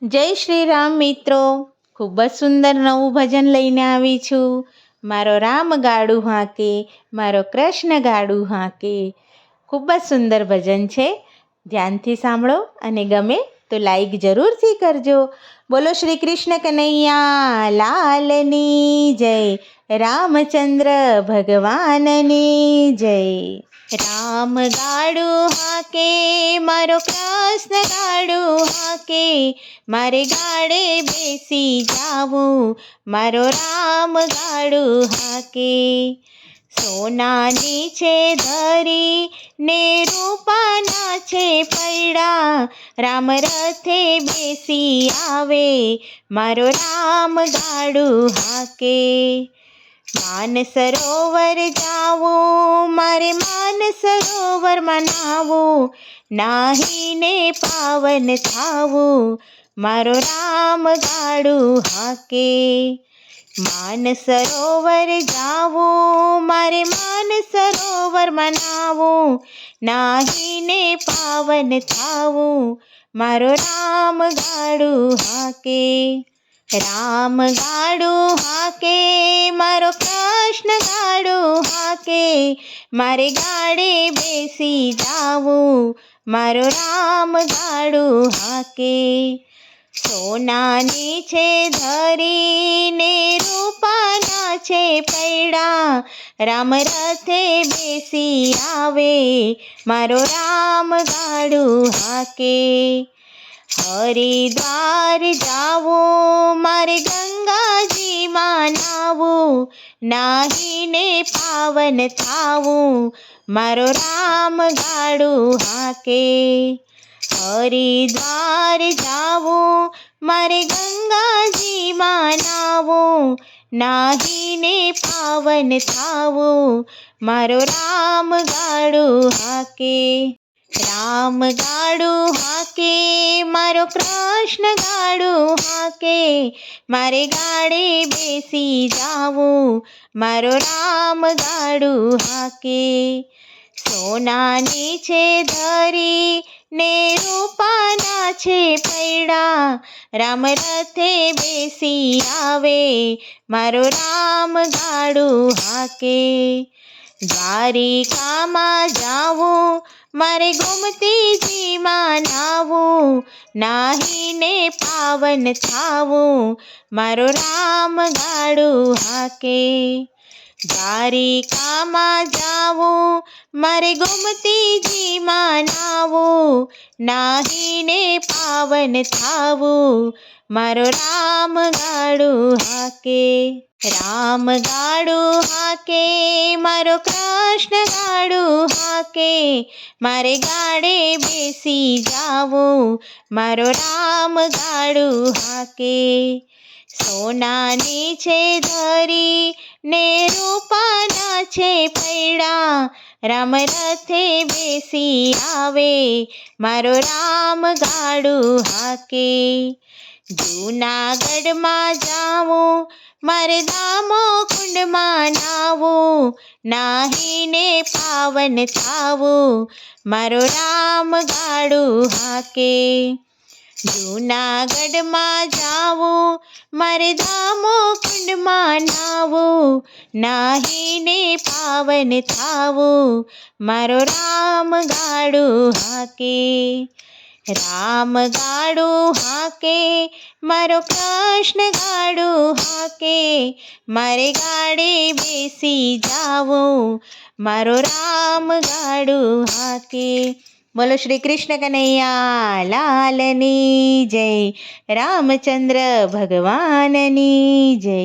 જય શ્રી રામ મિત્રો. ખૂબ જ સુંદર નવું ભજન લઈને આવી છું. મારો રામ ગાડું હાંકે, મારો કૃષ્ણ ગાડું હાંકે. ખૂબ જ સુંદર ભજન છે. ધ્યાનથી સાંભળો અને ગમે તો લાઈક જરૂરથી કરજો. બોલો શ્રી કૃષ્ણ કનૈયા લાલની જય, રામચંદ્ર ભગવાનની જય. રામ ગાડું હાંકે, મારો કૃષ્ણ ગાડું હાંકે, મારે ગાડે બેસી જાવું, મારો રામ ગાડું હાંકે. સોનાની છે ધરી ને રૂપાના છે પૈડા, રામ રથે બેસી આવે, મારો રામ ગાડું હાંકે. માનસરોવર જાવું, મારે માનસરોવરમાં નાવું, નાહીને પાવન થાવું, મારો રામ ગાડું હાંકે. માનસરોવર જાવું, મારે માનસરોવરમાં નાવું, નાહીને પાવન થાવું, મારો રામ ગાડું હાંકે. રામ ગાડું હાંકે, મારો કૃષ્ણ ગાડું હાંકે, મારે ગાડે બેસી જાવું, મારો રામ ગાડું હાંકે. સોનાની છે ધરી ને રૂપાના છે પૈડા, રામ રથે બેસી આવે, મારો રામ ગાડું હાંકે. હરિદ્વાર જાવું, મારે ગંગાજીમાં નાવું, નાહીને પાવન થાવું, મારો રામ ગાડું હાંકે. હરિદ્વાર જાવું, મારે ગંગાજીમાં નાવું, નાહીને પાવન થાવું, મારો રામ ગાડું હાંકે. રામ ગાડું હાંકે, મારો કૃષ્ણ ગાડું હાંકે, મારે ગાડે બેસી જાવું, મારો રામ ગાડું હાંકે. સોનાની છે ધરી ને રૂપાના છે પૈડા, રામ રથે બેસી આવે, મારો રામ ગાડું હાંકે. દ્વારિકામાં જાવું, મારે ગોમતીજીમાં નાવું, નાહીને પાવન થાવું, મારો રામ ગાડું હાંકે. દ્વારિકામાં જાવું, મારે ગોમતીજીમાં નાવું, નાહીને પાવન થાવું, મારો રામ ગાડું હાંકે. રામ ગાડું હાંકે, મારો કૃષ્ણ ગાડું હાંકે, મારે ગાડે બેસી જાવું, મારો રામ ગાડું હાંકે. સોનાની છે ધરી ને રૂપાના છે પૈડા, રામ રથે બેસી આવે, મારો રામ ગાડું હાંકે. જૂનાગઢમાં જાવું, મારે દામો કુંડમાં નાવું, નાહીને પાવન થાવું, મારો રામ ગાડું હાંકે. જૂનાગઢમાં જાવું, મારે દામો કુંડમાં નાવું, નાહીને પાવન થાવું, મારો રામ ગાડું હાંકે. રામ ગાડું હાંકે, મારો કૃષ્ણ ગાડું હાંકે, મારે ગાડે બેસી જાવું, મારો રામ ગાડું હાંકે. બોલો શ્રી કૃષ્ણ કનૈયા લાલની જય, રામચંદ્ર ભગવાનની જય.